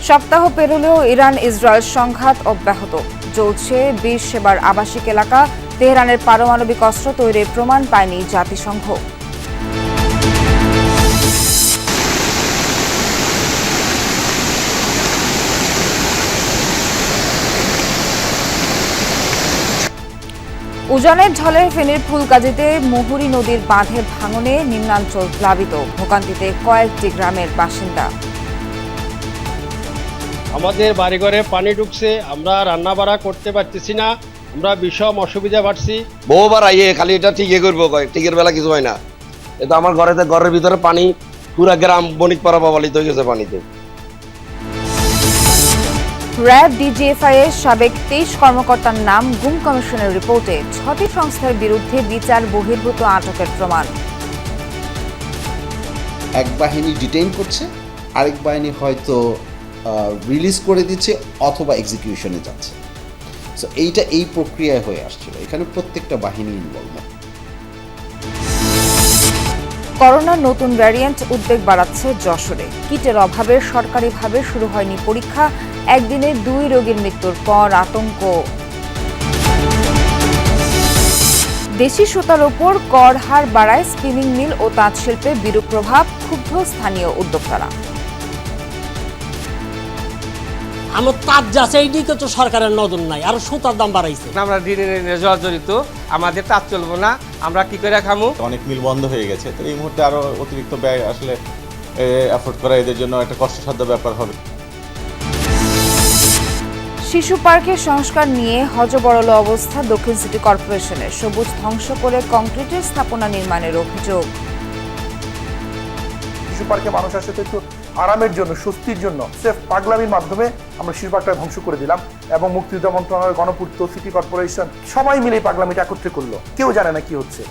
সপ্তাহ পেরোলেও Iran Israel সংঘাত অব্যাহত চলছে। 20 সেবার আবাসিক এলাকা। তেহরানের পারমাণবিক অস্ত্র তৈরির প্রমাণ পায়নি জাতিসংঘ। উজানের ঢলে ফেনীর ফুলগাজীতে মুহুরী নদীর বাঁধের ভাঙনে নিম্নাঞ্চল প্লাবিত। ভোগান্তিতে কয়েকটি গ্রামের বাসিন্দা। আমাদের বাড়িঘরে পানি ঢুকছে, আমরা রান্না বাড়া করতে পারতেছি না, আমরা বিষম অসুবিধা পাচ্ছি। বহুবার আইয়ে খালি এটা ঠিকই করবো, ঠিকের বেলা কিছু হয় না। এটা আমার ঘরের ভিতরে পানি, পুরা গ্রাম বণিক পাড়া প্রভাবিত হয়ে গেছে পানিতে। র্যাব ডিজিএফআই এর সাবেক 23 কর্মকর্তার নাম গুম কমিশনের রিপোর্টে 6টি সংস্থার বিরুদ্ধে বিচার বহির্ভূত আটকের প্রমাণ। এক বাহিনী ডিটেইন করছে, আরেক বাহিনী হয়তো রিলিজ করে দিচ্ছে অথবা এক্সিকিউশনে যাচ্ছে। সো এই প্রক্রিয়ায় হয়ে আসছিল, এখানে প্রত্যেকটা বাহিনী ইনভলভ। করোনার নতুন ভ্যারিয়েন্ট উদ্বেগ বাড়াচ্ছে যশোরে। কিটের অভাবে সরকারিভাবে শুরু হয়নি পরীক্ষা। একদিনে 2 রোগীর মৃত্যুর পর আতঙ্ক। দেশি সুতার ওপর কর হার বাড়ায় স্পিনিং মিল ও তাঁত শিল্পে বিরূপ প্রভাব। ক্ষুব্ধ স্থানীয় উদ্যোক্তারা। আমার তাঁত যাচ্ছে এই দিকে তো সরকারের নজর নাই, আর সুতার দাম বাড়াইছে। আমরা দিনে জর্জরিত, আমাদের তাঁত চলবো না, আমরা কি করে খামু? অনেক মিল বন্ধ হয়ে গেছে, তো এই মুহূর্তে আরো অতিরিক্ত ব্যয় আসলে অ্যাফোর্ড করা এদের জন্য একটা কষ্টসাধ্য ব্যাপার হবে। শিশু পার্কের সংস্কার নিয়ে হযবরল অবস্থা দক্ষিণ সিটি কর্পোরেশনের। সবুজ ধ্বংস করে কংক্রিটের স্থাপনা নির্মাণের অভিযোগ। শিশু পার্কে মানুষ আসে তো একটু আরামের জন্য, স্বস্তির জন্য, সেফ পাগলামির মাধ্যমে আমরা শিশু পার্কটা ধ্বংস করে দিলাম এবং মুক্তিযোদ্ধা মন্ত্রণালয়, গণপূর্ত, সিটি কর্পোরেশন সবাই মিলে এই পাগলামিটা একত্রে করলো। কেউ জানে না কি হচ্ছে।